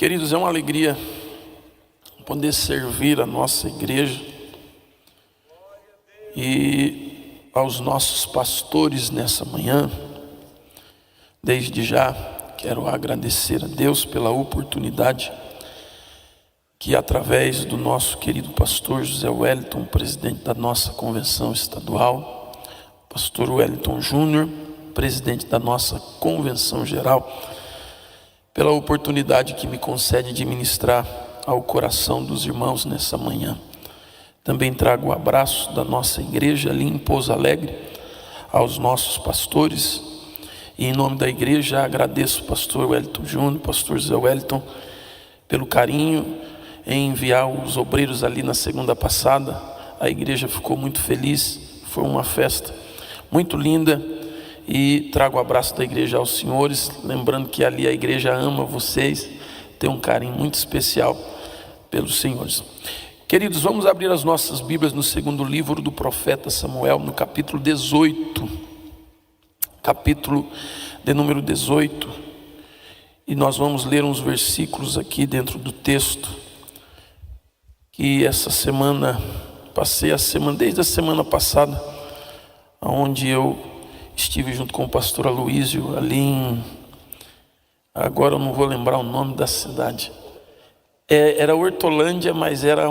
Queridos, é uma alegria poder servir a nossa igreja e aos nossos pastores nessa manhã. Desde já quero agradecer a Deus pela oportunidade que, através do nosso querido pastor José Wellington, presidente da nossa convenção estadual, pastor Wellington Júnior, presidente da nossa convenção geral, pela oportunidade que me concede de ministrar ao coração dos irmãos nessa manhã. Também trago o abraço da nossa igreja ali em Pouso Alegre aos nossos pastores, e em nome da igreja agradeço o pastor Wellington Júnior, pastor José Wellington, pelo carinho em enviar os obreiros ali na segunda passada. A igreja ficou muito feliz, foi uma festa muito linda, e trago o abraço da igreja aos senhores, lembrando que ali a igreja ama vocês, tem um carinho muito especial pelos senhores. Queridos, vamos abrir as nossas Bíblias no segundo livro do profeta Samuel, no capítulo 18, capítulo de número 18, e nós vamos ler uns versículos aqui dentro do texto, que essa semana, desde a semana passada, onde eu estive junto com o pastor Aloísio ali agora eu não vou lembrar o nome da cidade, era Hortolândia, mas era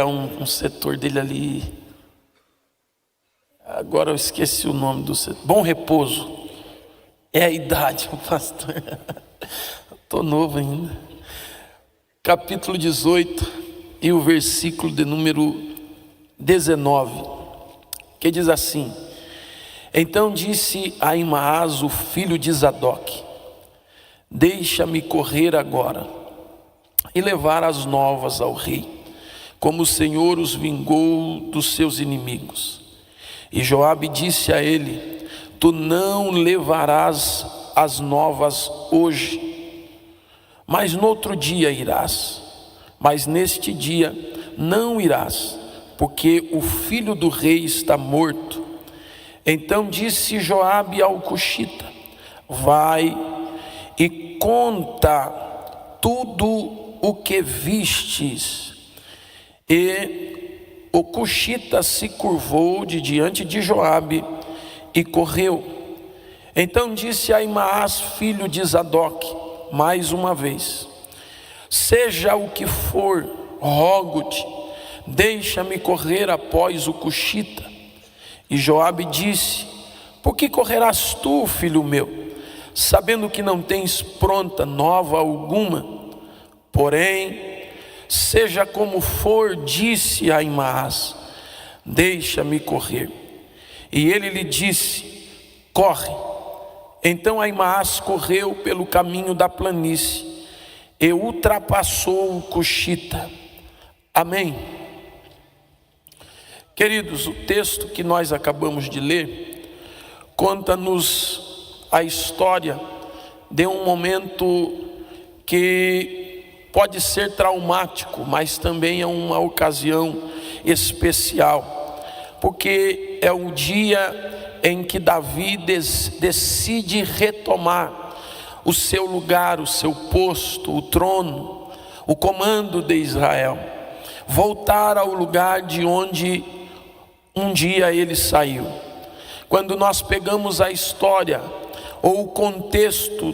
um setor dele ali, agora eu esqueci o nome do setor, Bom Repouso, é a idade, pastor, estou novo ainda. Capítulo 18 e o versículo de número 19, que diz assim: Então disse Ahimaás, o filho de Zadok: Deixa-me correr agora e levar as novas ao rei, como o Senhor os vingou dos seus inimigos. E Joabe disse a ele: Tu não levarás as novas hoje, mas no outro dia irás. Mas neste dia não irás, porque o filho do rei está morto. Então disse Joabe ao cuxita: Vai e conta tudo o que vistes. E o cuxita se curvou de diante de Joabe e correu. Então disse Ahimaás, filho de Zadok, mais uma vez: Seja o que for, rogo-te, deixa-me correr após o cuxita. E Joabe disse: Por que correrás tu, filho meu, sabendo que não tens pronta nova alguma? Porém, seja como for, disse Ahimaás, deixa-me correr. E ele lhe disse: Corre. Então Ahimaás correu pelo caminho da planície e ultrapassou o cuxita. Amém. Queridos, o texto que nós acabamos de ler conta-nos a história de um momento que pode ser traumático, mas também é uma ocasião especial, porque é um dia em que Davi decide retomar o seu lugar, o seu posto, o trono, o comando de Israel, voltar ao lugar de onde um dia ele saiu. Quando nós pegamos a história ou o contexto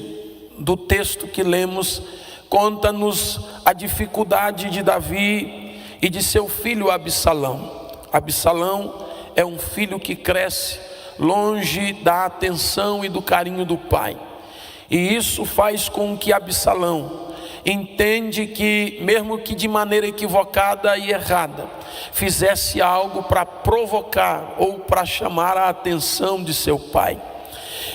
do texto que lemos, conta-nos a dificuldade de Davi e de seu filho Absalão. Absalão é um filho que cresce longe da atenção e do carinho do pai. E isso faz com que Absalão entende que, mesmo que de maneira equivocada e errada, fizesse algo para provocar ou para chamar a atenção de seu pai.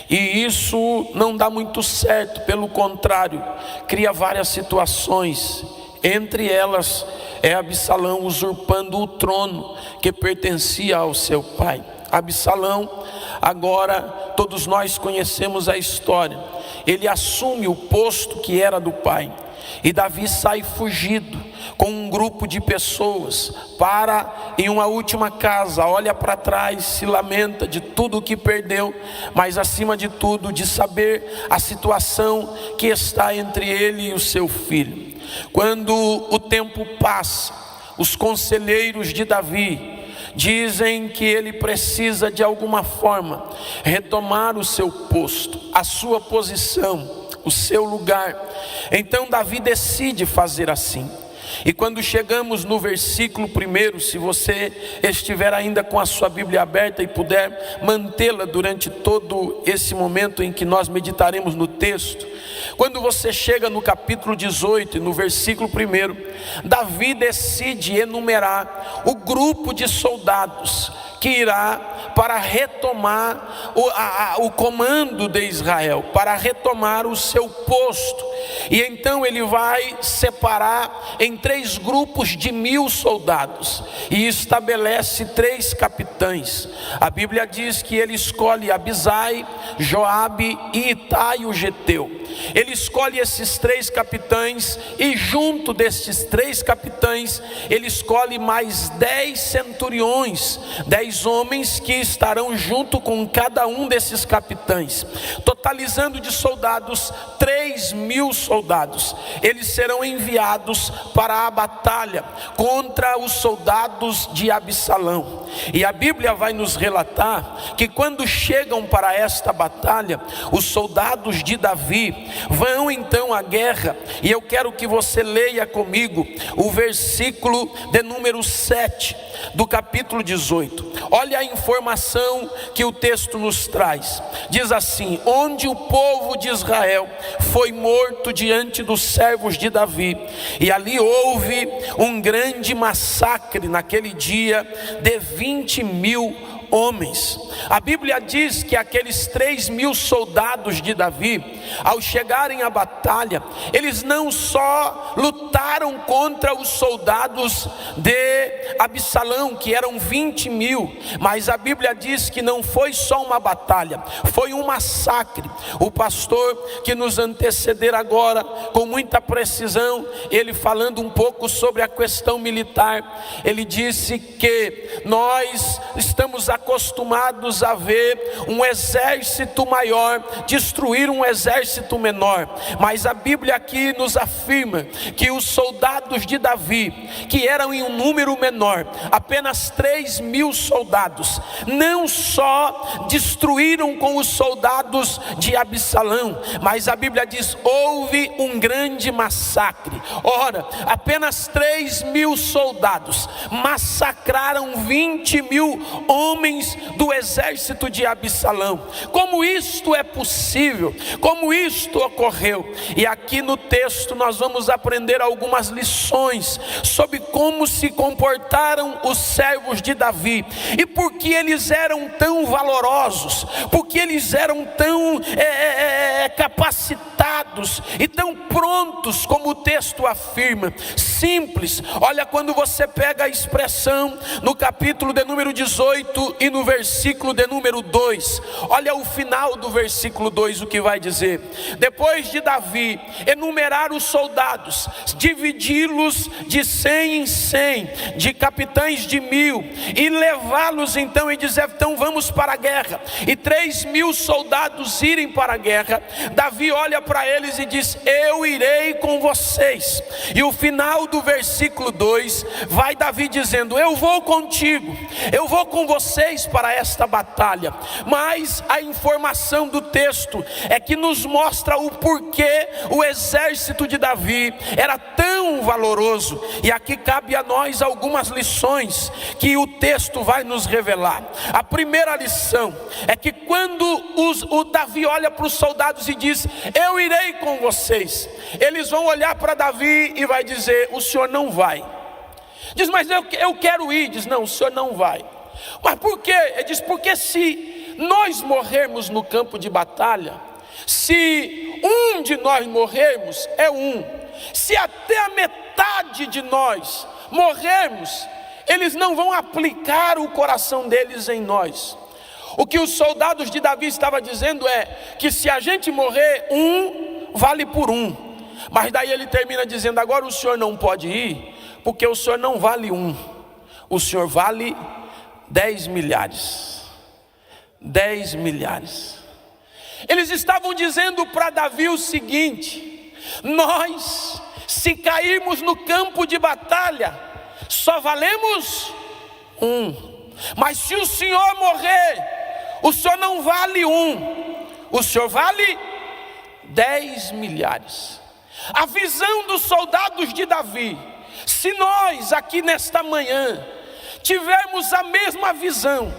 E isso não dá muito certo, pelo contrário, cria várias situações Entre elas é Absalão usurpando o trono que pertencia ao seu pai. Absalão, agora todos nós conhecemos a história, ele assume o posto que era do pai, e Davi sai fugido com um grupo de pessoas, para em uma última casa, olha para trás, se lamenta de tudo o que perdeu, mas acima de tudo de saber a situação que está entre ele e o seu filho. Quando o tempo passa, os conselheiros de Davi dizem que ele precisa de alguma forma retomar o seu posto, a sua posição, o seu lugar. Então Davi decide fazer assim. E quando chegamos no versículo 1, se você estiver ainda com a sua Bíblia aberta e puder mantê-la durante todo esse momento em que nós meditaremos no texto, quando você chega no capítulo 18 e no versículo 1, Davi decide enumerar o grupo de soldados que irá para retomar o comando de Israel, para retomar o seu posto. E então ele vai separar em 3 grupos de 1000 soldados e estabelece 3 capitães. A Bíblia diz que ele escolhe Abisai, Joabe e Itai o geteu. Ele escolhe esses 3 capitães e junto destes 3 capitães ele escolhe mais 10 centuriões, 10 homens que estarão junto com cada um desses capitães, totalizando de soldados 3.000 soldados. Eles serão enviados para a batalha contra os soldados de Absalão. E a Bíblia vai nos relatar que quando chegam para esta batalha, os soldados de Davi vão então à guerra. E eu quero que você leia comigo o versículo de número 7 do capítulo 18. Olha a informação que o texto nos traz. Diz assim: onde o povo de Israel foi morto diante dos servos de Davi, e ali houve um grande massacre naquele dia de 20.000 homens. A Bíblia diz que aqueles 3.000 soldados de Davi, ao chegarem à batalha, eles não só lutaram contra os soldados de Absalão, que eram 20.000, mas a Bíblia diz que não foi só uma batalha, foi um massacre. O pastor que nos anteceder agora, com muita precisão, ele falando um pouco sobre a questão militar, ele disse que nós estamos acostumados a ver um exército maior destruir um exército menor, mas a Bíblia aqui nos afirma que os soldados de Davi, que eram em um número menor, apenas 3.000 soldados, não só destruíram com os soldados de Absalão, mas a Bíblia diz: houve um grande massacre. Ora, apenas 3.000 soldados massacraram 20.000 homens do exército de Absalão. Como isto é possível? Como isto ocorreu? E aqui no texto nós vamos aprender algumas lições sobre como se comportaram os servos de Davi e por que eles eram tão valorosos, porque eles eram tão capacitados e tão prontos, como o texto afirma. Simples. Olha, quando você pega a expressão no capítulo de número 18 e no versículo de número 2, olha o final do versículo 2, o que vai dizer: depois de Davi enumerar os soldados, dividi-los de 100 em 100, de capitães de 1.000, e levá-los então e dizer: então vamos para a guerra, e 3.000 soldados irem para a guerra, Davi olha para eles e diz: eu irei com vocês. E o final do versículo 2 vai Davi dizendo: eu vou contigo, eu vou com vocês para esta batalha. Mas a informação do texto é que nos mostra o porquê o exército de Davi era tão valoroso. E aqui cabe a nós algumas lições que o texto vai nos revelar. A primeira lição é que quando o Davi olha para os soldados e diz: eu irei com vocês, eles vão olhar para Davi e vai dizer: o senhor não vai. Diz: mas eu quero ir. Diz: não, o senhor não vai. Mas por quê? Ele diz: porque se nós morrermos no campo de batalha, se um de nós morrermos, é um. Se até a metade de nós morrermos, eles não vão aplicar o coração deles em nós. O que os soldados de Davi estavam dizendo é que se a gente morrer, um vale por um. Mas daí ele termina dizendo: agora o senhor não pode ir, porque o senhor não vale um, o senhor vale 10 milhares. 10 milhares. Eles estavam dizendo para Davi o seguinte: nós, se cairmos no campo de batalha, só valemos um. Mas se o senhor morrer, o senhor não vale um, o senhor vale 10 milhares. A visão dos soldados de Davi, se nós aqui nesta manhã tivermos a mesma visão,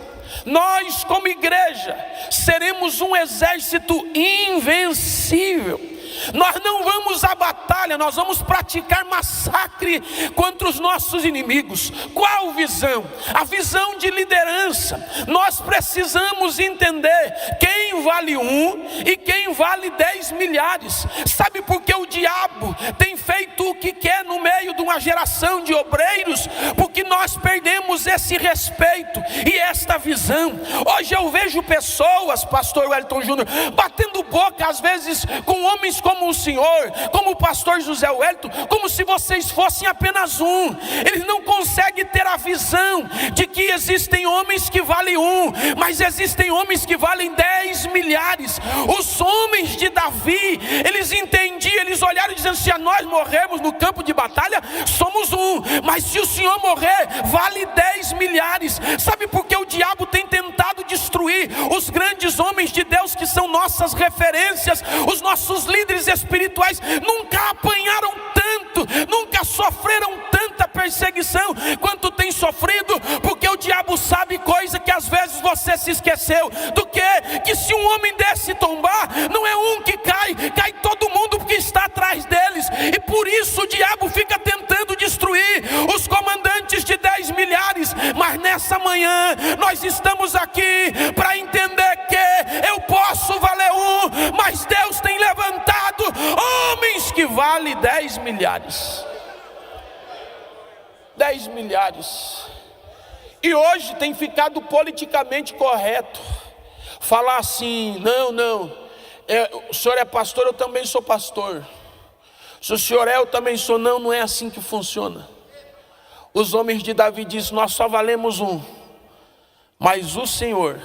nós como igreja seremos um exército invencível. Nós não vamos à batalha, nós vamos praticar massacre contra os nossos inimigos. Qual visão? A visão de liderança. Nós precisamos entender quem vale um e quem vale 10 milhares. Sabe por que o diabo tem feito o que quer no meio de uma geração de obreiros? Porque nós perdemos esse respeito e esta visão. Hoje eu vejo pessoas, pastor Wellington Júnior, batendo boca às vezes com homens como o senhor, como o pastor José Wellington, como se vocês fossem apenas um. Eles não conseguem ter a visão de que existem homens que valem um, mas existem homens que valem 10 milhares. Os homens de Davi, eles entendiam, eles olharam e diziam: se nós morrermos no campo de batalha, somos um, mas se o senhor morrer, vale 10 milhares. Sabe por que o diabo tem tentado destruir os grandes homens de Deus que são nossas referências? Os nossos líderes espirituais nunca apanharam tanto, nunca sofreram tanta perseguição quanto tem sofrido, porque o diabo sabe coisa que às vezes você se esqueceu. Do que se um homem desse tombar, não é um que cai, cai todo mundo porque está atrás deles. E por isso o diabo fica tentando destruir os comandantes de 10 milhares. Mas nessa manhã nós estamos aqui para entender que eu posso valer um, mas Deus tem levantado homens que valem 10 milhares. 10 milhares. E hoje tem ficado politicamente correto falar assim: não, o senhor é pastor, eu também sou pastor. Se o senhor é, eu também sou. Não, não é assim que funciona. Os homens de Davi dizem: nós só valemos um, mas o Senhor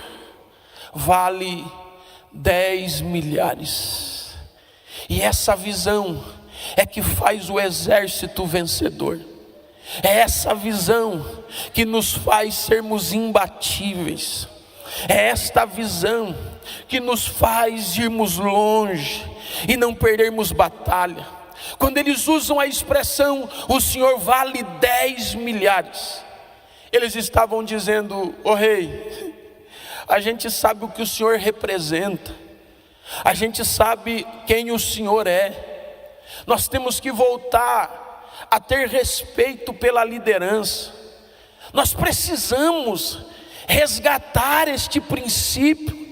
vale 10 milhares. E essa visão é que faz o exército vencedor. É essa visão que nos faz sermos imbatíveis. É esta visão que nos faz irmos longe e não perdermos batalha. Quando eles usam a expressão: o Senhor vale 10 milhares, eles estavam dizendo: ô rei, a gente sabe o que o Senhor representa, a gente sabe quem o Senhor é. Nós temos que voltar a ter respeito pela liderança. Nós precisamos resgatar este princípio.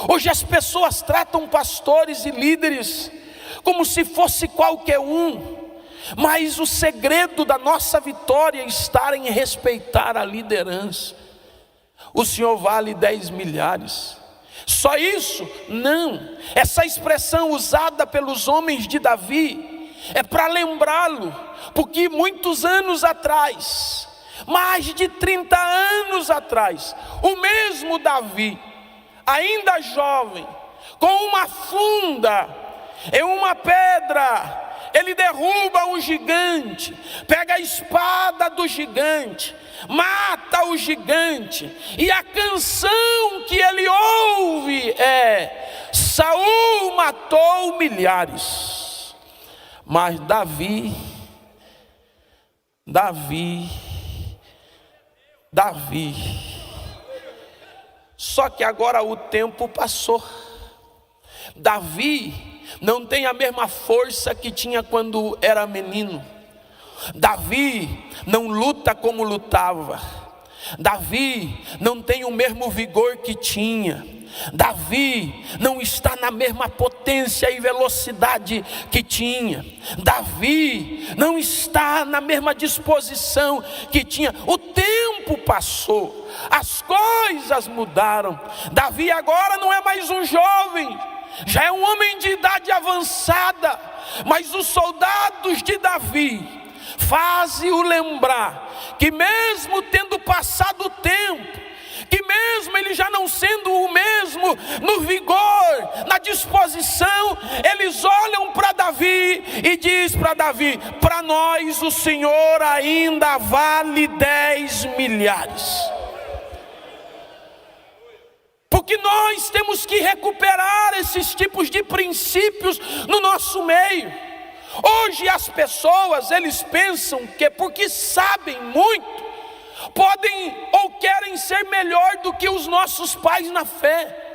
Hoje as pessoas tratam pastores e líderes como se fosse qualquer um, mas o segredo da nossa vitória está em respeitar a liderança. O Senhor vale 10 milhares. Só isso? Não. Essa expressão usada pelos homens de Davi é para lembrá-lo, porque muitos anos atrás, mais de 30 anos atrás, o mesmo Davi, ainda jovem, com uma funda em uma pedra, ele derruba um gigante, pega a espada do gigante, mata o gigante, e a canção que ele ouve é: Saul matou milhares, mas Davi, só que agora o tempo passou. Davi não tem a mesma força que tinha quando era menino. Davi não luta como lutava. Davi não tem o mesmo vigor que tinha. Davi não está na mesma potência e velocidade que tinha. Davi não está na mesma disposição que tinha. O tempo passou, as coisas mudaram. Davi agora não é mais um jovem, já é um homem de idade avançada. Mas os soldados de Davi fazem-o lembrar que mesmo tendo passado o tempo, que mesmo ele já não sendo o mesmo no vigor, na disposição, eles olham para Davi e diz para Davi: para nós o Senhor ainda vale 10 milhares. Porque nós temos que recuperar esses tipos de princípios no nosso meio. Hoje as pessoas, eles pensam que porque sabem muito, podem ou querem ser melhor do que os nossos pais na fé,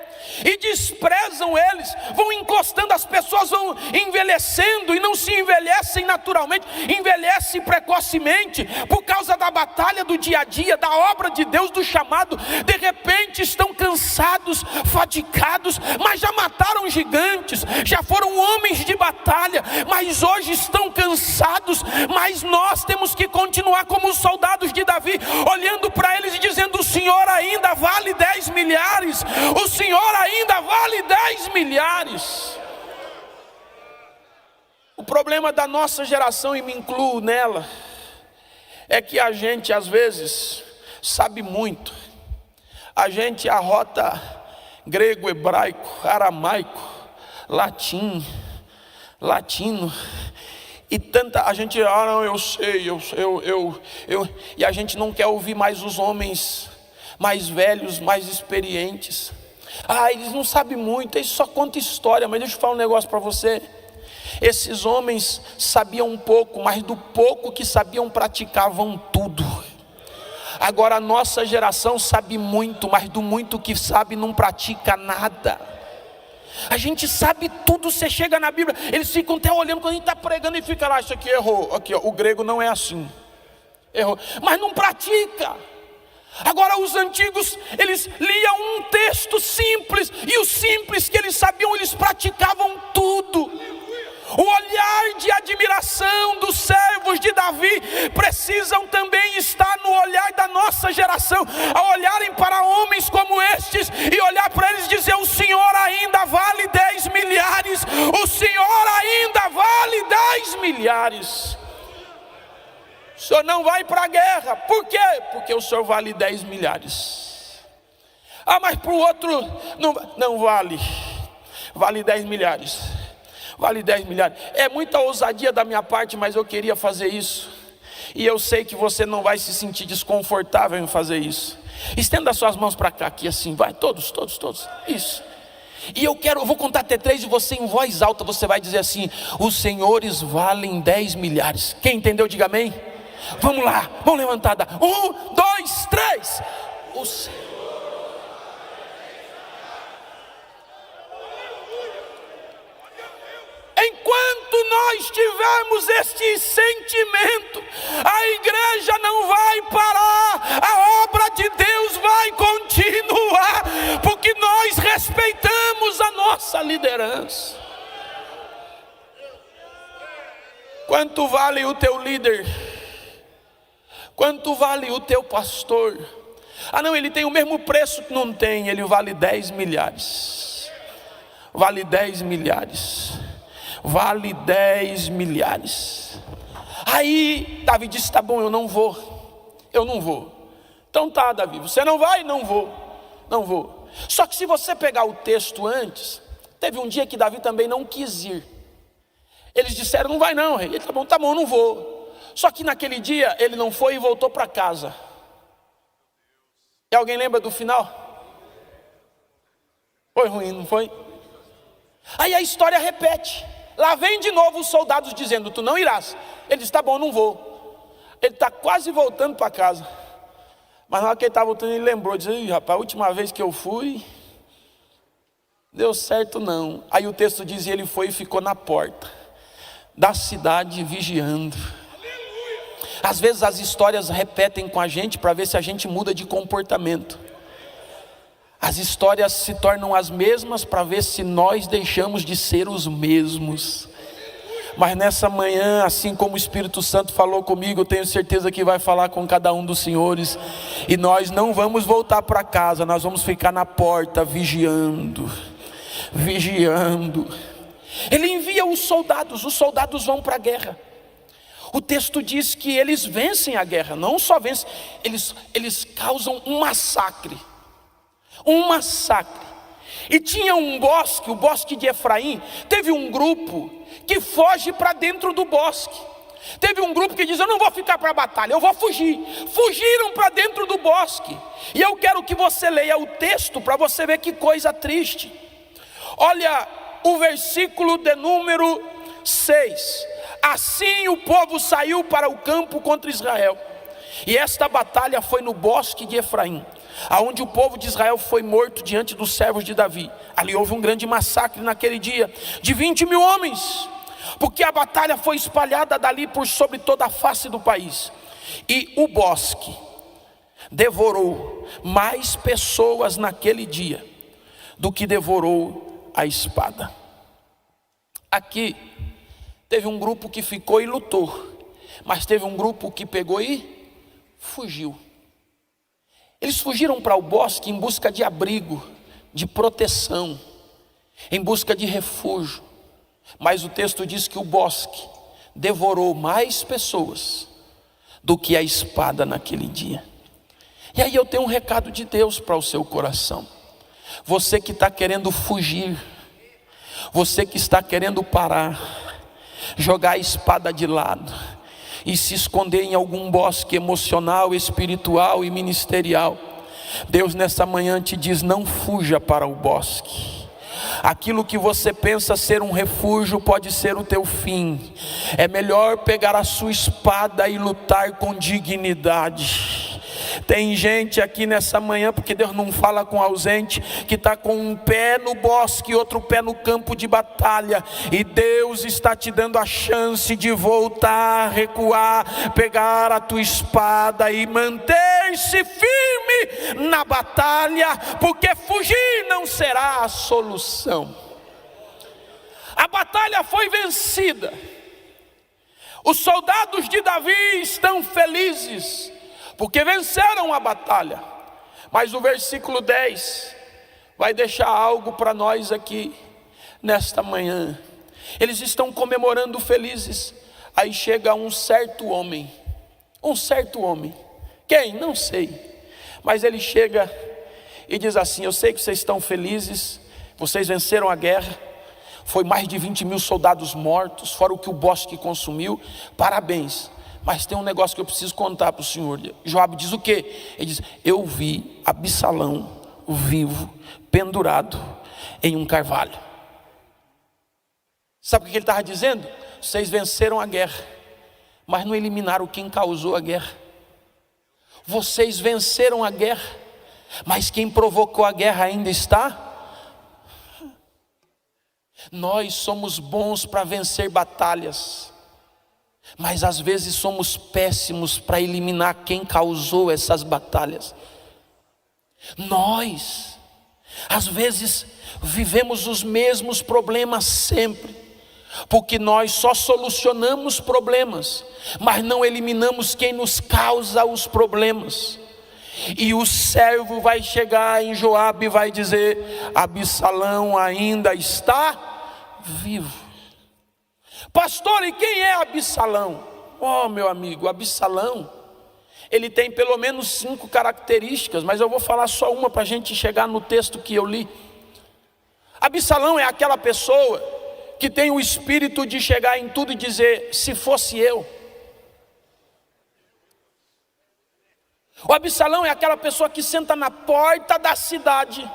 e desprezam eles, vão encostando, as pessoas vão envelhecendo e não se envelhecem naturalmente, envelhecem precocemente por causa da batalha do dia a dia, da obra de Deus, do chamado. De repente estão cansados, fadigados, mas já mataram gigantes, já foram homens de batalha, mas hoje estão cansados. Mas nós temos que continuar como os soldados de Davi, olhando para eles e dizendo: o Senhor ainda vale 10 milhares, o Senhor ainda vale 10 milhares. O problema da nossa geração, e me incluo nela, é que a gente às vezes sabe muito. A gente arrota grego, hebraico, aramaico, latino, e tanta a gente, não, eu sei, e a gente não quer ouvir mais os homens mais velhos, mais experientes. Eles não sabem muito, eles só contam história. Mas deixa eu falar um negócio para você. Esses homens sabiam um pouco, mas do pouco que sabiam praticavam tudo. Agora a nossa geração sabe muito, mas do muito que sabe não pratica nada. A gente sabe tudo. Você chega na Bíblia, eles ficam até olhando quando a gente está pregando e fica lá: isso aqui errou, aqui ó, o grego não é assim, errou, mas não pratica. Agora os antigos, eles liam um texto simples, e o simples que eles sabiam, eles praticavam tudo. O olhar de admiração dos servos de Davi precisam também estar no olhar da nossa geração, a olharem para homens como estes e olhar para eles e dizer: o Senhor ainda vale 10 milhares, o Senhor ainda vale 10 milhares. O Senhor não vai para a guerra. Por quê? Porque o Senhor vale 10 milhares. Mas para o outro não vale. Vale 10 milhares. Vale 10 milhares. É muita ousadia da minha parte, mas eu queria fazer isso. E eu sei que você não vai se sentir desconfortável em fazer isso. Estenda suas mãos para cá, aqui assim, vai, todos. Isso. E eu vou contar até 3 e você em voz alta, você vai dizer assim: os senhores valem 10 milhares. Quem entendeu, diga amém. Vamos lá, vamos levantar. 1, 2, 3. O Senhor. Enquanto nós tivermos este sentimento, a igreja não vai parar, a obra de Deus vai continuar, porque nós respeitamos a nossa liderança. Quanto vale o teu líder? Quanto vale o teu pastor? Não, ele tem o mesmo preço. Que não tem, ele vale 10 milhares. Vale 10 milhares. Vale 10 milhares. Aí Davi disse: tá bom, eu não vou. Então tá, Davi, você não vai? Não vou. Só que se você pegar o texto antes, teve um dia que Davi também não quis ir. Eles disseram: não vai não, rei. Ele: tá bom, não vou. Só que naquele dia ele não foi e voltou para casa. E alguém lembra do final? Foi ruim, não foi? Aí a história repete. Lá vem de novo os soldados dizendo: tu não irás. Ele diz: tá bom, não vou. Ele está quase voltando para casa. Mas na hora que ele estava voltando, ele lembrou, disse: rapaz, a última vez que eu fui, deu certo não. Aí o texto diz: ele foi e ficou na porta da cidade vigiando. Às vezes as histórias repetem com a gente para ver se a gente muda de comportamento. As histórias se tornam as mesmas para ver se nós deixamos de ser os mesmos. Mas nessa manhã, assim como o Espírito Santo falou comigo, eu tenho certeza que vai falar com cada um dos senhores. E nós não vamos voltar para casa, nós vamos ficar na porta vigiando. Ele envia os soldados vão para a guerra. O texto diz que eles vencem a guerra, não só vencem, eles causam um massacre. E tinha um bosque, o bosque de Efraim. Teve um grupo que foge para dentro do bosque. Teve um grupo que diz: eu não vou ficar para a batalha, eu vou fugir. Fugiram para dentro do bosque. E eu quero que você leia o texto para você ver que coisa triste. Olha o versículo de número 6. Assim o povo saiu para o campo contra Israel. E esta batalha foi no bosque de Efraim, aonde o povo de Israel foi morto diante dos servos de Davi. Ali houve um grande massacre naquele dia, de 20.000 homens, porque a batalha foi espalhada dali por sobre toda a face do país. E o bosque devorou mais pessoas naquele dia do que devorou a espada. Aqui teve um grupo que ficou e lutou, mas teve um grupo que pegou e fugiu. Eles fugiram para o bosque em busca de abrigo, de proteção, em busca de refúgio. Mas o texto diz que o bosque devorou mais pessoas do que a espada naquele dia. E aí eu tenho um recado de Deus para o seu coração. Você que está querendo fugir, você que está querendo parar, jogar a espada de lado e se esconder em algum bosque emocional, espiritual e ministerial, Deus nessa manhã te diz: não fuja para o bosque. Aquilo que você pensa ser um refúgio pode ser o teu fim. É melhor pegar a sua espada e lutar com dignidade. Tem gente aqui nessa manhã, porque Deus não fala com ausente, que está com um pé no bosque e outro pé no campo de batalha. E Deus está te dando a chance de voltar, recuar, pegar a tua espada e manter-se firme na batalha, porque fugir não será a solução. A batalha foi vencida. Os soldados de Davi estão felizes, porque venceram a batalha. Mas o versículo 10 vai deixar algo para nós aqui nesta manhã. Eles estão comemorando felizes. Aí chega um certo homem. Quem? Não sei. Mas ele chega e diz assim: eu sei que vocês estão felizes, vocês venceram a guerra, foi mais de 20.000 soldados mortos, fora o que o bosque consumiu, parabéns. Mas tem um negócio que eu preciso contar para o senhor. Joabe diz o quê? Ele diz: eu vi Absalão vivo, pendurado em um carvalho. Sabe o que ele estava dizendo? Vocês venceram a guerra, mas não eliminaram quem causou a guerra. Vocês venceram a guerra, mas quem provocou a guerra ainda está. Nós somos bons para vencer batalhas, mas às vezes somos péssimos para eliminar quem causou essas batalhas. Nós, às vezes, vivemos os mesmos problemas sempre, porque nós só solucionamos problemas, mas não eliminamos quem nos causa os problemas. E o servo vai chegar em Joabe e vai dizer: Absalão ainda está vivo. Pastor, e quem é Absalão? Oh, meu amigo, Absalão, ele tem pelo menos 5 características, mas eu vou falar só uma para a gente chegar no texto que eu li. Absalão é aquela pessoa que tem o espírito de chegar em tudo e dizer: se fosse eu. O Absalão é aquela pessoa que senta na porta da cidade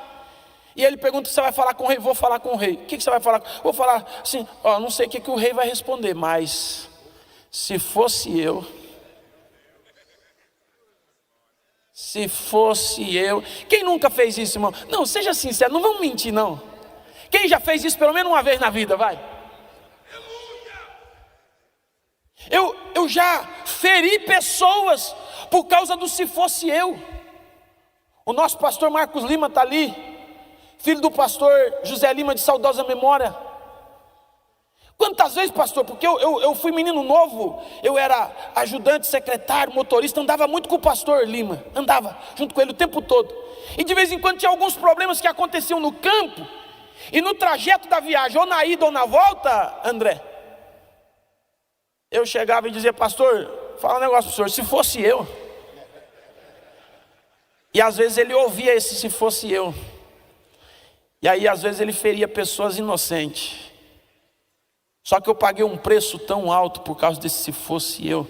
e ele pergunta: você vai falar com o rei? Vou falar com o rei. O que você vai falar? Vou falar assim: não sei o que o rei vai responder, mas se fosse eu. Se fosse eu. Quem nunca fez isso, irmão? Não, seja sincero, não vamos mentir não. Quem já fez isso pelo menos uma vez na vida, vai? Eu já feri pessoas por causa do se fosse eu. O nosso pastor Marcos Lima está ali, filho do pastor José Lima, de saudosa memória. Quantas vezes, pastor, porque eu fui menino novo, eu era ajudante, secretário, motorista, andava muito com o pastor Lima, andava junto com ele o tempo todo. E de vez em quando tinha alguns problemas que aconteciam no campo, e no trajeto da viagem, ou na ida ou na volta, André, eu chegava e dizia: pastor, fala um negócio para o senhor, se fosse eu. E às vezes ele ouvia esse "se fosse eu", e aí às vezes ele feria pessoas inocentes. Só que eu paguei um preço tão alto por causa desse "se fosse eu".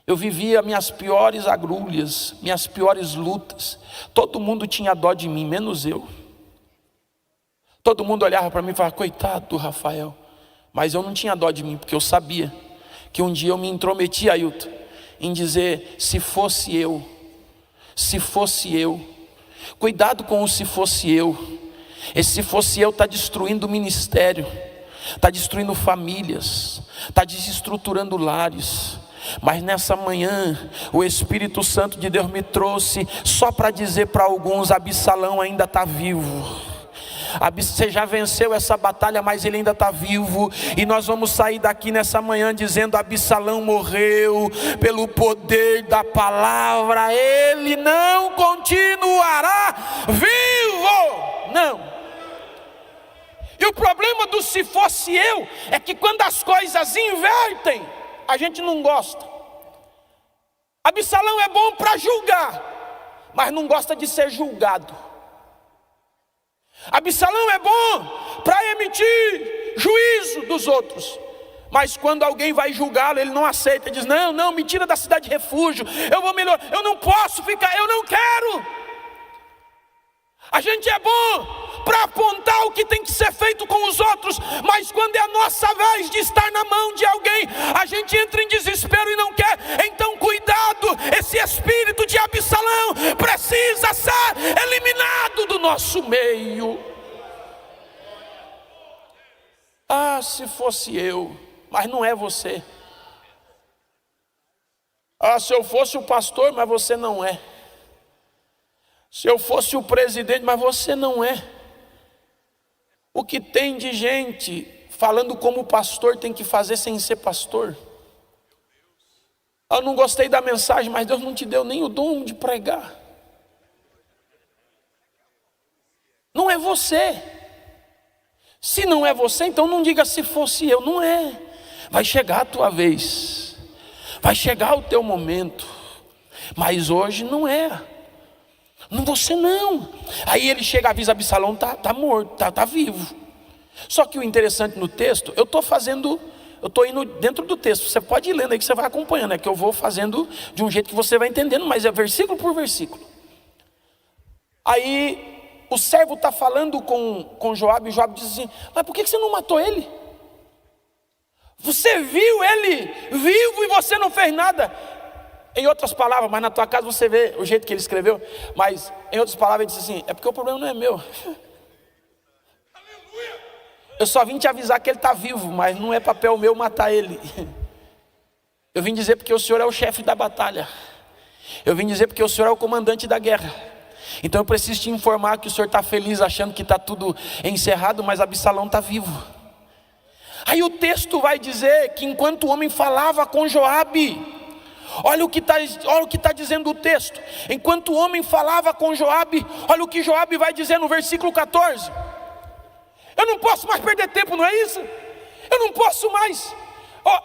Eu vivia minhas piores agrulhas, minhas piores lutas. Todo mundo tinha dó de mim, menos eu. Todo mundo olhava para mim e falava: coitado do Rafael. Mas eu não tinha dó de mim, porque eu sabia que um dia eu me intrometi, Ailton, em dizer: se fosse eu, se fosse eu. Cuidado com o "se fosse eu". Esse "se fosse eu" está destruindo o ministério, está destruindo famílias, está desestruturando lares. Mas nessa manhã, o Espírito Santo de Deus me trouxe só para dizer para alguns: Absalão ainda está vivo. Você já venceu essa batalha, mas ele ainda está vivo. E nós vamos sair daqui nessa manhã dizendo: Absalão morreu pelo poder da palavra. Ele não continuará vivo. Não. E o problema do "se fosse eu" é que quando as coisas invertem, a gente não gosta. Absalão é bom para julgar, mas não gosta de ser julgado. Absalão é bom para emitir juízo dos outros, mas quando alguém vai julgá-lo, ele não aceita. Ele diz: não, me tira da cidade de refúgio, eu vou melhor, eu não posso ficar, eu não quero. A gente é bom para apontar o que tem que ser feito com os outros, mas quando é a nossa vez de estar na mão de alguém, a gente entra em desespero e não quer. Então cuidado, esse espírito de Absalão precisa ser eliminado do nosso meio. Ah, se fosse eu, mas não é você. Ah, se eu fosse o pastor, mas você não é. Se eu fosse o presidente, mas você não é. O que tem de gente falando como o pastor tem que fazer sem ser pastor? Eu não gostei da mensagem, mas Deus não te deu nem o dom de pregar. Não é você. Se não é você, então não diga "se fosse eu". Não é. Vai chegar a tua vez, vai chegar o teu momento, mas hoje não é. Não, você não. Aí ele chega, avisa: Absalão está morto, está vivo. Só que o interessante no texto, eu estou indo dentro do texto. Você pode ir lendo aí que você vai acompanhando. É que eu vou fazendo de um jeito que você vai entendendo, mas é versículo por versículo. Aí o servo está falando com Joabe, e Joabe diz assim: mas por que você não matou ele? Você viu ele vivo e você não fez nada. Em outras palavras, mas na tua casa você vê o jeito que ele escreveu. Mas em outras palavras ele disse assim: é porque o problema não é meu. Eu só vim te avisar que ele está vivo, mas não é papel meu matar ele. Eu vim dizer porque o Senhor é o chefe da batalha. Eu vim dizer porque o Senhor é o comandante da guerra. Então eu preciso te informar que o Senhor está feliz achando que está tudo encerrado, mas Absalão está vivo. Aí o texto vai dizer que enquanto o homem falava com Joabe, olha o que está dizendo o texto. Enquanto o homem falava com Joabe, olha o que Joabe vai dizer no versículo 14. Eu não posso mais perder tempo, não é isso? Eu não posso mais.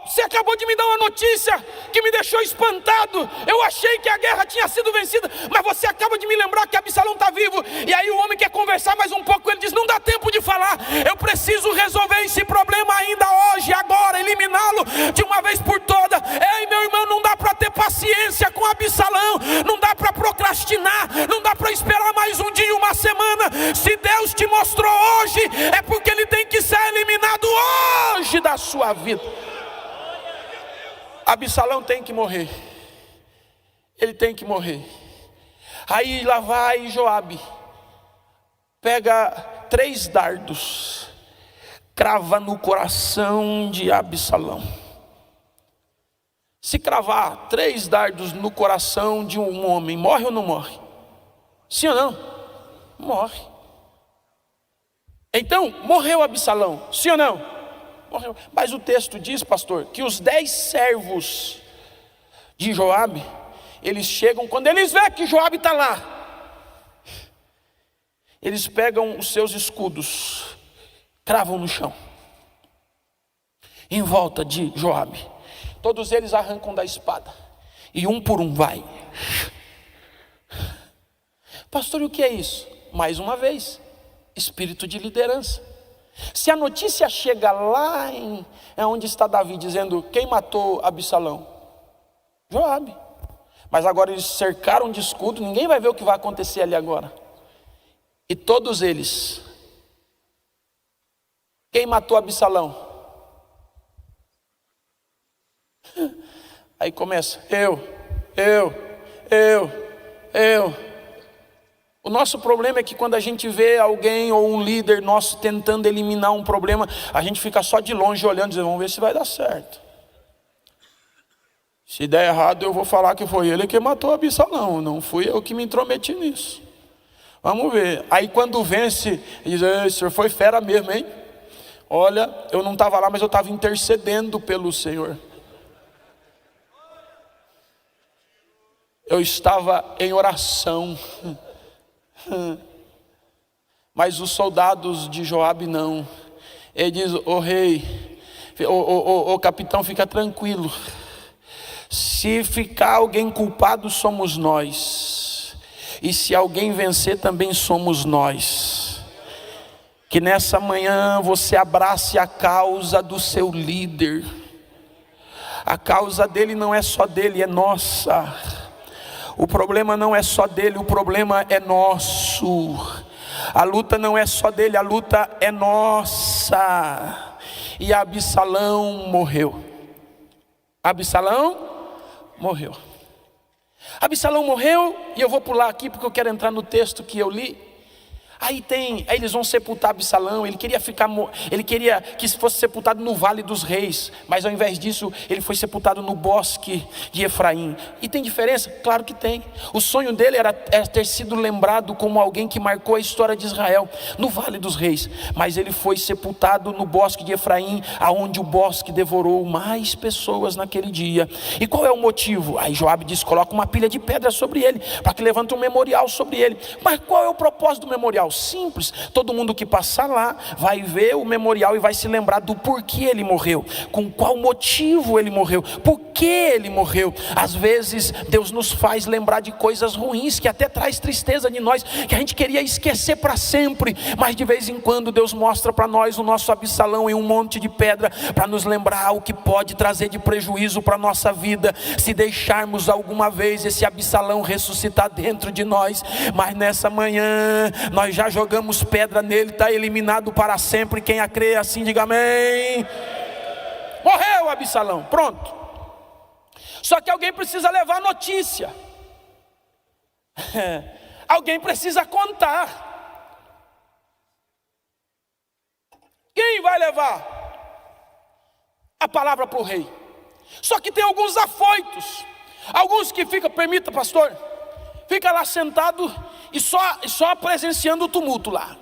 Você acabou de me dar uma notícia que me deixou espantado. Eu achei que a guerra tinha sido vencida, mas você acaba de me lembrar que Absalão está vivo. E aí o homem quer conversar mais um pouco. Ele diz: não dá tempo de falar. Eu preciso resolver esse problema ainda hoje, agora, eliminá-lo de uma vez por todas. Ei, meu irmão, não dá para ter paciência com Absalão. Não dá para procrastinar. Não dá para esperar mais um dia, uma semana. Se Deus te mostrou hoje, é porque ele tem que ser eliminado hoje da sua vida. Absalão tem que morrer. Ele tem que morrer. Aí lá vai Joabe, pega 3 dardos, crava no coração de Absalão. Se cravar 3 dardos no coração de um homem, morre ou não morre? Sim ou não? Morre. Então, morreu Absalão, sim ou não? Morreu. Mas o texto diz, pastor, que os 10 servos de Joabe, eles chegam, quando eles veem que Joabe está lá, eles pegam os seus escudos, cravam no chão, em volta de Joabe. Todos eles arrancam da espada, e um por um vai. Pastor, e o que é isso? Mais uma vez, espírito de liderança. Se a notícia chega lá onde está Davi, dizendo: quem matou Absalão? Joabe. Mas agora eles cercaram de escudo, ninguém vai ver o que vai acontecer ali agora. E todos eles: quem matou Absalão? Aí começa: eu. O nosso problema é que quando a gente vê alguém ou um líder nosso tentando eliminar um problema, a gente fica só de longe olhando, dizendo: vamos ver se vai dar certo. Se der errado, eu vou falar que foi ele que matou Absalão, não fui eu que me intrometi nisso. Vamos ver. Aí quando vence, diz: o senhor foi fera mesmo, hein? Olha, eu não estava lá, mas eu estava intercedendo pelo Senhor. Eu estava em oração. Mas os soldados de Joabe não. Ele diz: ô rei, ô capitão, fica tranquilo. Se ficar alguém culpado, somos nós. E se alguém vencer, também somos nós. Que nessa manhã você abrace a causa do seu líder. A causa dele não é só dele, é nossa. O problema não é só dele, o problema é nosso. A luta não é só dele, a luta é nossa. E Absalão morreu. Absalão morreu. Absalão morreu, e eu vou pular aqui porque eu quero entrar no texto que eu li. Aí eles vão sepultar Absalão. Ele queria que fosse sepultado no Vale dos Reis, mas ao invés disso, ele foi sepultado no bosque de Efraim. E tem diferença? Claro que tem. O sonho dele era ter sido lembrado como alguém que marcou a história de Israel no Vale dos Reis, mas ele foi sepultado no bosque de Efraim, aonde o bosque devorou mais pessoas naquele dia. E qual é o motivo? Aí Joabe diz: coloca uma pilha de pedra sobre ele, para que levante um memorial sobre ele. Mas qual é o propósito do memorial? Simples: todo mundo que passar lá vai ver o memorial e vai se lembrar do porquê ele morreu, com qual motivo ele morreu, por que ele morreu. Às vezes Deus nos faz lembrar de coisas ruins que até traz tristeza de nós, que a gente queria esquecer para sempre, mas de vez em quando Deus mostra para nós o nosso Absalão em um monte de pedra, para nos lembrar o que pode trazer de prejuízo para a nossa vida, se deixarmos alguma vez esse Absalão ressuscitar dentro de nós. Mas nessa manhã nós já jogamos pedra nele, está eliminado para sempre. Quem a crê assim, diga amém. Morreu Absalão, pronto. Só que alguém precisa levar a notícia. Alguém precisa contar. Quem vai levar a palavra para o rei? Só que tem alguns afoitos, alguns que ficam, permita pastor, fica lá sentado e só presenciando o tumulto lá.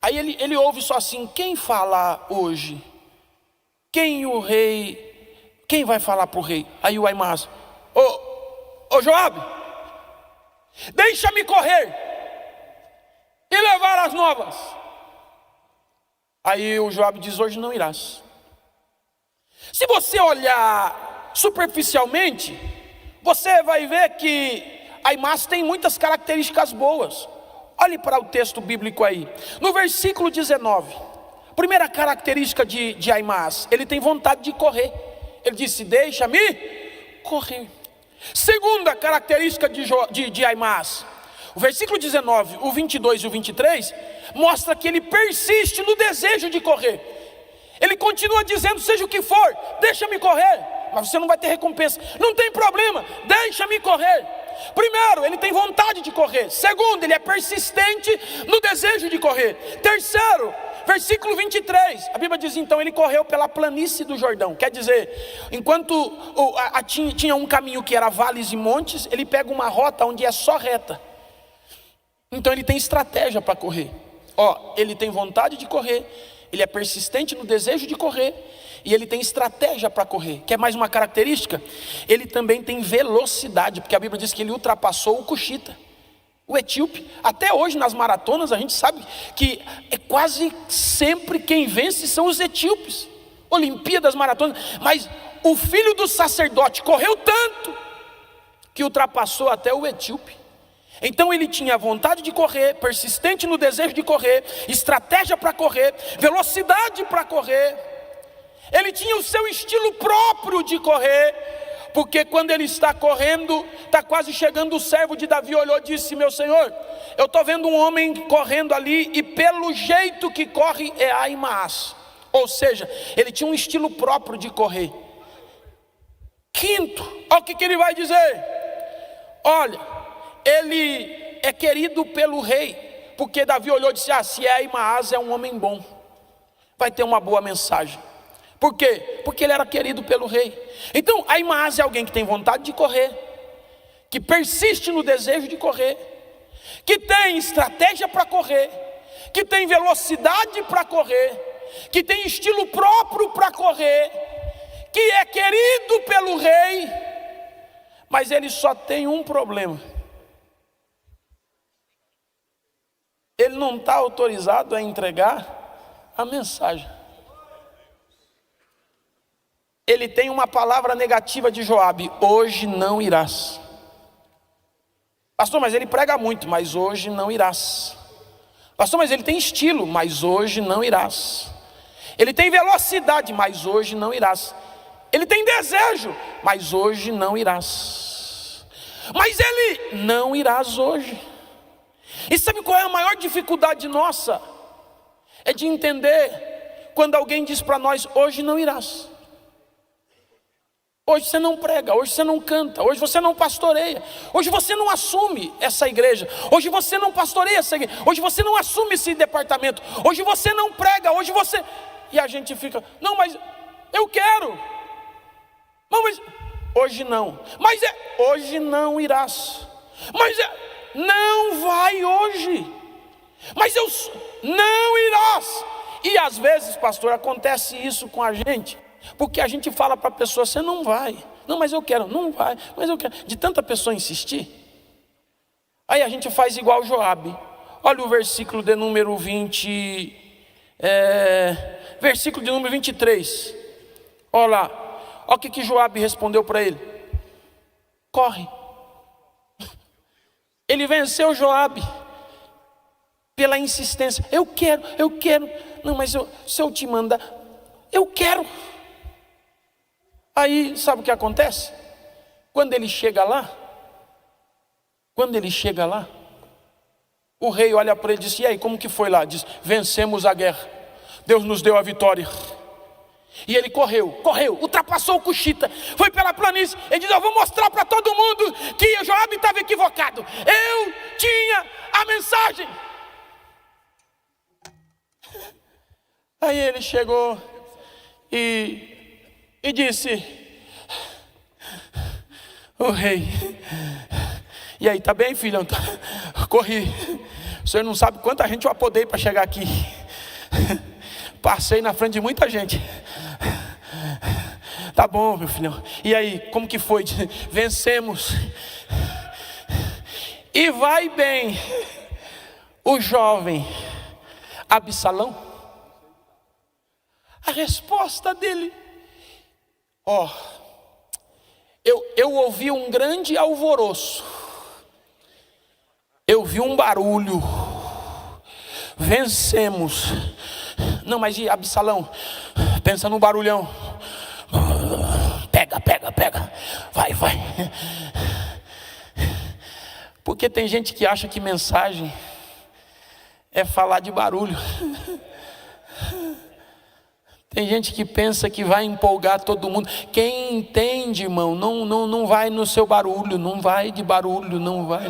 Aí ele ouve só assim: quem fala hoje? Quem vai falar para o rei? Aí o Aimás: ô Joabe, deixa-me correr e levar as novas. Aí o Joabe diz: hoje não irás. Se você olhar superficialmente, você vai ver que Aimás tem muitas características boas. Olhe para o texto bíblico aí, no versículo 19. Primeira característica de Aimás: ele tem vontade de correr. Ele disse: deixa-me correr. Segunda característica de Aimás, o versículo 19, o 22 e o 23 mostra que ele persiste no desejo de correr. Ele continua dizendo: seja o que for, deixa-me correr, mas você não vai ter recompensa. Não tem problema, deixa-me correr. Primeiro, ele tem vontade de correr. Segundo, ele é persistente no desejo de correr. Terceiro, versículo 23, a Bíblia diz: então ele correu pela planície do Jordão. Quer dizer, enquanto tinha um caminho que era vales e montes, ele pega uma rota onde é só reta. Então ele tem estratégia para correr. Ele tem vontade de correr, ele é persistente no desejo de correr, e ele tem estratégia para correr. Quer mais uma característica? Ele também tem velocidade, porque a Bíblia diz que ele ultrapassou o cuxita, o etíope. Até hoje nas maratonas a gente sabe que é quase sempre quem vence são os etíopes. Olimpíadas, maratonas. Mas o filho do sacerdote correu tanto que ultrapassou até o etíope. Então ele tinha vontade de correr, persistente no desejo de correr, estratégia para correr, velocidade para correr. Ele tinha o seu estilo próprio de correr, porque quando ele está correndo, está quase chegando, o servo de Davi olhou e disse: meu senhor, eu estou vendo um homem correndo ali, e pelo jeito que corre é Ahimaaz. Ou seja, ele tinha um estilo próprio de correr. Quinto, olha o que ele vai dizer: olha, ele é querido pelo rei, porque Davi olhou e disse: se é Ahimaaz, é um homem bom, vai ter uma boa mensagem. Por quê? Porque ele era querido pelo rei. Então Ahimaaz é alguém que tem vontade de correr, que persiste no desejo de correr, que tem estratégia para correr, que tem velocidade para correr, que tem estilo próprio para correr, que é querido pelo rei. Mas ele só tem um problema: ele não está autorizado a entregar a mensagem. Ele tem uma palavra negativa de Joabe: hoje não irás. Pastor, mas ele prega muito, mas hoje não irás. Pastor, mas ele tem estilo, mas hoje não irás. Ele tem velocidade, mas hoje não irás. Ele tem desejo, mas hoje não irás. Mas ele não irás hoje. E sabe qual é a maior dificuldade nossa? É de entender quando alguém diz para nós: hoje não irás. Hoje você não prega, hoje você não canta, hoje você não pastoreia, hoje você não assume essa igreja, hoje você não pastoreia essa igreja, hoje você não assume esse departamento, hoje você não prega, hoje você... E a gente fica: não, mas eu quero. Não, mas hoje não. Mas hoje não irás. Mas não vai hoje. Mas não irás. E às vezes, pastor, acontece isso com a gente, porque a gente fala para a pessoa: você não vai. Não, mas eu quero. Não vai, mas eu quero. De tanta pessoa insistir, aí a gente faz igual Joabe. Olha o versículo de número 20, versículo de número 23. Olha lá, olha o que Joabe respondeu para ele: corre. Ele venceu Joabe pela insistência: eu quero. Não, mas se eu te mandar, eu quero. Aí sabe o que acontece? Quando ele chega lá, o rei olha para ele e diz: e aí, como que foi lá? Diz: vencemos a guerra, Deus nos deu a vitória. E ele correu, ultrapassou o cuxita, foi pela planície. Ele diz: eu vou mostrar para todo mundo que Joabe estava equivocado, eu tinha a mensagem. Aí ele chegou e disse: o rei, e aí, tá bem, filho? Corri, o senhor não sabe quanta gente eu apodei para chegar aqui. Passei na frente de muita gente. Tá bom, meu filhão. E aí, como que foi? Vencemos. E vai bem o jovem Absalão? A resposta dele: eu ouvi um grande alvoroço, eu vi um barulho, vencemos. Não, mas e Absalão? Pensa no barulhão. Pega, vai. Porque tem gente que acha que mensagem é falar de barulho. Tem gente que pensa que vai empolgar todo mundo. Quem entende, irmão, não vai no seu barulho, não vai de barulho, não vai.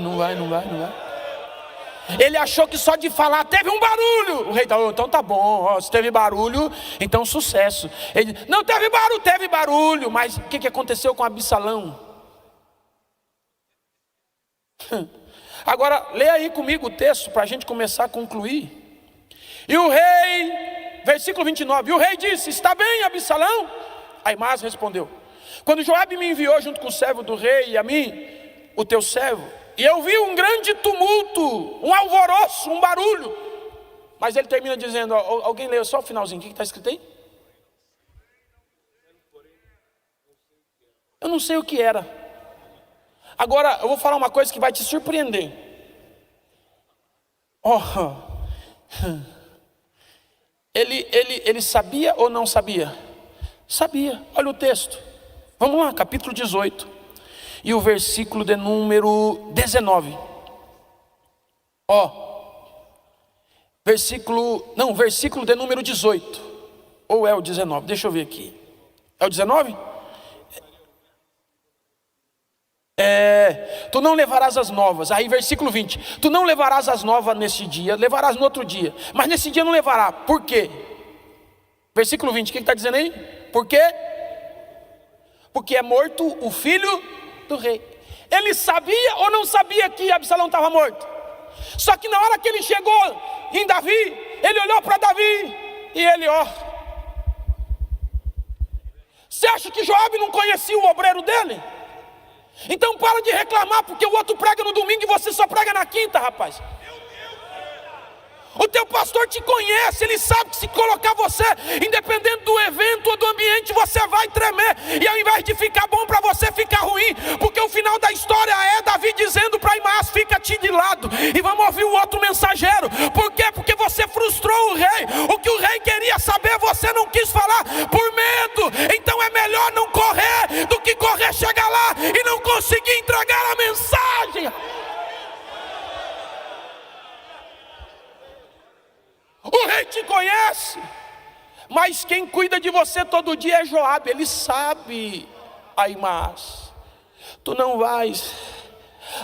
Ele achou que só de falar teve um barulho. O rei falou, então tá bom, ó, se teve barulho, então sucesso. Ele, não teve barulho. Mas o que aconteceu com Absalão? Agora, lê aí comigo o texto para a gente começar a concluir. E o rei, versículo 29, e o rei disse, está bem, Absalão? Aimás respondeu, quando Joabe me enviou junto com o servo do rei e a mim, o teu servo, e eu vi um grande tumulto, um alvoroço, um barulho. Mas ele termina dizendo, alguém leu só o finalzinho, o que está escrito aí? Eu não sei o que era. Agora, eu vou falar uma coisa que vai te surpreender. Ele sabia ou não sabia? Sabia, olha o texto. Vamos lá, capítulo 18. E o versículo de número 19. Versículo de número 18. Ou é o 19? Deixa eu ver aqui. É o 19? Tu não levarás as novas. Aí versículo 20. Tu não levarás as novas nesse dia, levarás no outro dia. Mas nesse dia não levará. Por quê? Versículo 20, o que está dizendo aí? Por quê? Porque é morto o filho do rei. Ele sabia ou não sabia que Absalão estava morto? Só que na hora que ele chegou em Davi, ele olhou para Davi e ele, você acha que Joabe não conhecia o obreiro dele? Então para de reclamar porque o outro prega no domingo e você só prega na quinta, rapaz. O teu pastor te conhece, ele sabe que se colocar você, independente do evento ou do ambiente, você vai tremer. E ao invés de ficar bom para você, fica ruim. Porque o final da história é Davi dizendo para Aimás, fica-te de lado. E vamos ouvir o outro mensageiro. Por quê? Porque você frustrou o rei. O que o rei queria saber, você não quis falar por medo. Então é melhor não correr do que correr, chegar lá e não conseguir entregar a mensagem. O rei te conhece, mas quem cuida de você todo dia é Joabe. Ele sabe, Aimás, tu não vais.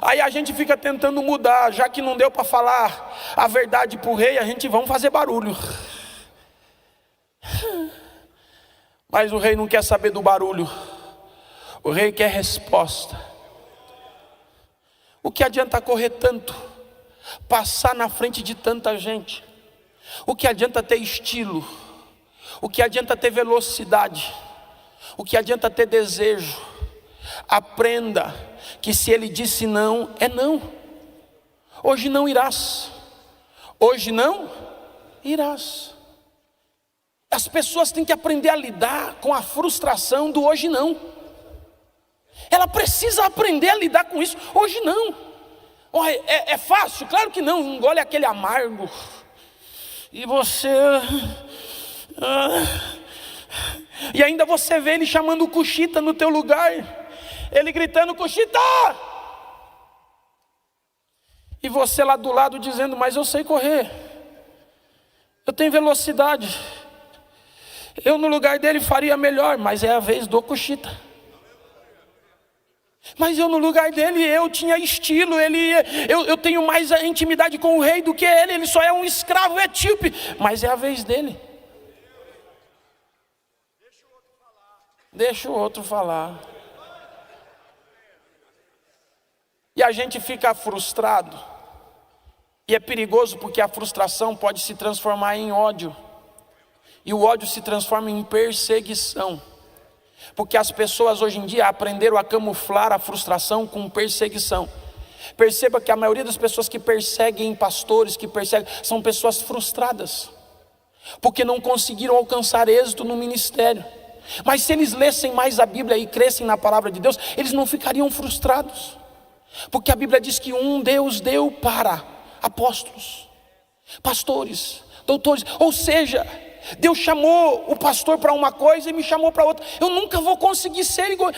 Aí a gente fica tentando mudar, já que não deu para falar a verdade para o rei, a gente vamos fazer barulho. Mas o rei não quer saber do barulho, o rei quer resposta. O que adianta correr tanto, passar na frente de tanta gente? O que adianta ter estilo? O que adianta ter velocidade? O que adianta ter desejo? Aprenda que se ele disse não, é não. Hoje não irás. Hoje não irás. As pessoas têm que aprender a lidar com a frustração do hoje não. Ela precisa aprender a lidar com isso. Hoje não. É fácil? Claro que não. Engole aquele amargo. E você... E ainda você vê ele chamando o Cuxita no teu lugar. Ele gritando, Cuxita! E você lá do lado dizendo, mas eu sei correr. Eu tenho velocidade. Eu no lugar dele faria melhor, mas é a vez do Cuxita. Mas eu no lugar dele, eu tinha estilo, eu tenho mais intimidade com o rei do que ele só é um escravo etíope, mas é a vez dele. Deixa o outro falar. E a gente fica frustrado, e é perigoso porque a frustração pode se transformar em ódio, e o ódio se transforma em perseguição. Porque as pessoas hoje em dia aprenderam a camuflar a frustração com perseguição. Perceba que a maioria das pessoas que perseguem pastores, são pessoas frustradas, porque não conseguiram alcançar êxito no ministério. Mas se eles lessem mais a Bíblia e crescem na palavra de Deus, eles não ficariam frustrados. Porque a Bíblia diz que Deus deu para apóstolos, pastores, doutores. Ou seja, Deus chamou o pastor para uma coisa e me chamou para outra. Eu nunca vou conseguir ser igual.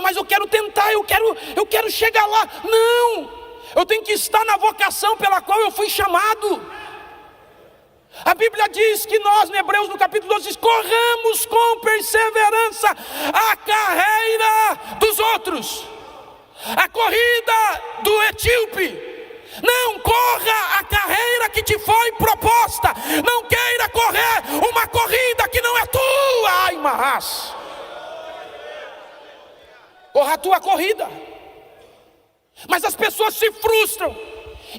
Mas eu quero tentar, eu quero chegar lá. Não, eu tenho que estar na vocação pela qual eu fui chamado. A Bíblia diz que nós, em Hebreus no capítulo 12, corramos com perseverança a carreira dos outros, a corrida do etíope. Não corra a carreira que te foi proposta. Não queira correr uma corrida que não é tua. Ai, mas corra a tua corrida. Mas as pessoas se frustram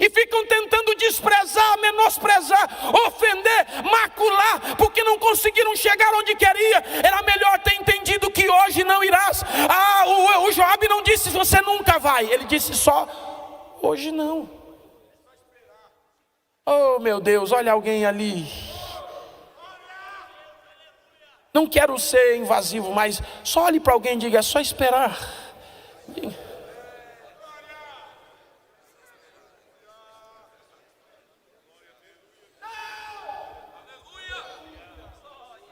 e ficam tentando desprezar, menosprezar, ofender, macular, porque não conseguiram chegar onde queria. Era melhor ter entendido que hoje não irás. O Joabe não disse você nunca vai, ele disse só hoje não. Oh meu Deus, olha alguém ali. Não quero ser invasivo, mas só olhe para alguém e diga: é só esperar.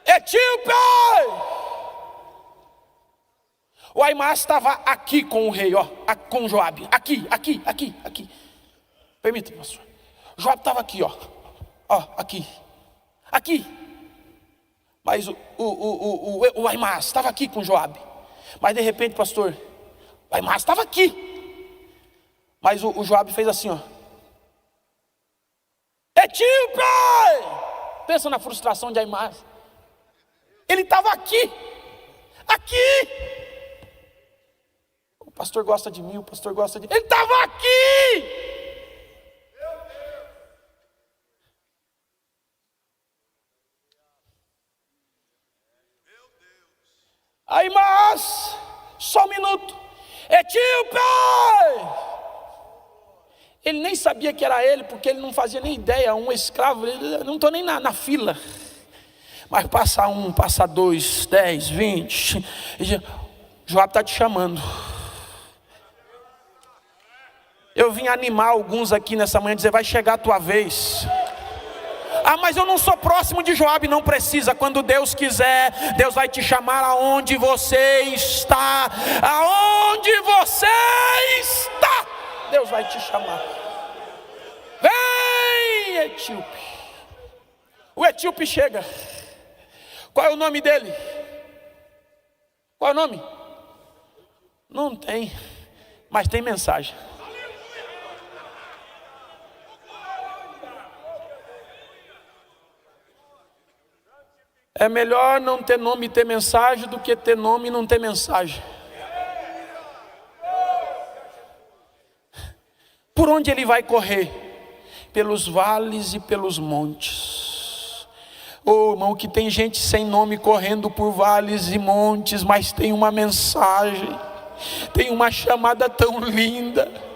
Etíope! O Aimás estava aqui com o rei, ó, com Joabe. Aqui. Permita, pastor. Joabe estava aqui, ó, aqui. Mas o Aimás estava aqui com Joabe. Mas de repente, pastor, o Aimás estava aqui. Mas o Joabe fez assim, ó. Etíope! Pensa na frustração de Aimás. Ele estava aqui. O pastor gosta de mim, o pastor gosta de... Ele estava aqui. Aí, mas só um minuto. Etíope! Ele nem sabia que era ele, porque ele não fazia nem ideia. Um escravo, ele, não estou nem na fila. Mas passa 1, passa 2, 10, 20. Joabe está te chamando. Eu vim animar alguns aqui nessa manhã, dizer: vai chegar a tua vez. Mas eu não sou próximo de Joabe. Não precisa. Quando Deus quiser, Deus vai te chamar aonde você está. Aonde você está, Deus vai te chamar. Vem, etíope. O etíope chega. Qual é o nome dele? Qual é o nome? Não tem, mas tem mensagem. É melhor não ter nome e ter mensagem do que ter nome e não ter mensagem. Por onde ele vai correr? Pelos vales e pelos montes. Oh, irmão, que tem gente sem nome correndo por vales e montes, mas tem uma mensagem, tem uma chamada tão linda.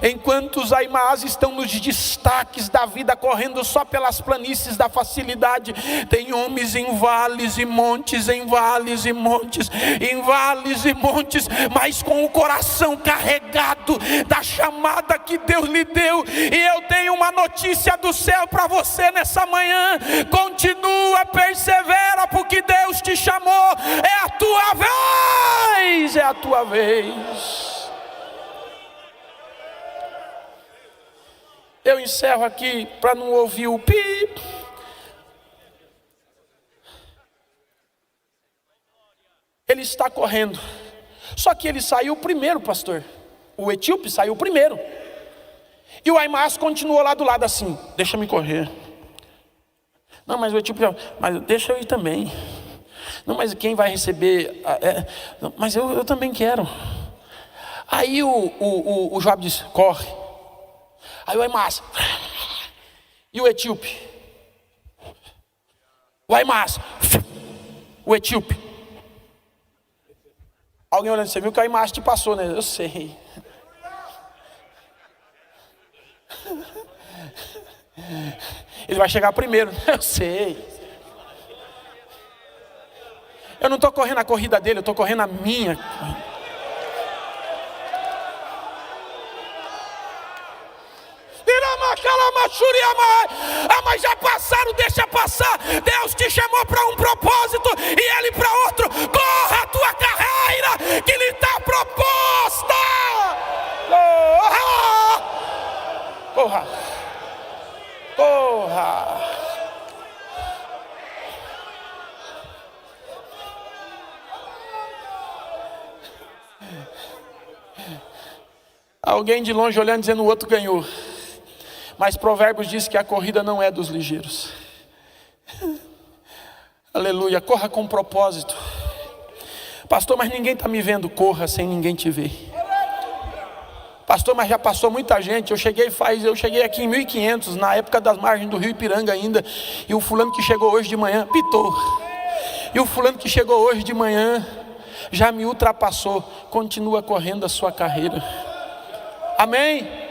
Enquanto os Aimás estão nos destaques da vida, correndo só pelas planícies da facilidade, tem homens em vales e montes, em vales e montes, em vales e montes, mas com o coração carregado da chamada que Deus lhe deu. E eu tenho uma notícia do céu para você nessa manhã: continua, persevera, porque Deus te chamou. É a tua vez, é a tua vez. Eu encerro aqui para não ouvir o pi. Ele está correndo. Só que ele saiu primeiro, pastor. O etíope saiu primeiro. E o Aimás continuou lá do lado assim: deixa-me correr. Não, mas o etíope, mas deixa eu ir também. Não, mas quem vai receber? Mas eu também quero. Aí o Joabe disse: corre. Aí o Aimás, e o etíope? O Aimás, o etíope. Alguém olhando, você viu que o Aimás te passou, né? Eu sei. Ele vai chegar primeiro, eu sei. Eu não estou correndo a corrida dele, eu estou correndo a minha. Mas já passaram, deixa passar. Deus te chamou para um propósito e ele para outro. Corra a tua carreira que lhe está proposta. Corra. Alguém de longe olhando, dizendo: o outro ganhou. Mas Provérbios diz que a corrida não é dos ligeiros. Aleluia, corra com propósito. Pastor, mas ninguém está me vendo. Corra sem ninguém te ver. Pastor, mas já passou muita gente. Eu cheguei aqui em 1500, na época das margens do rio Ipiranga ainda. E o fulano que chegou hoje de manhã, pitou. E o fulano que chegou hoje de manhã já me ultrapassou. Continua correndo a sua carreira. Amém?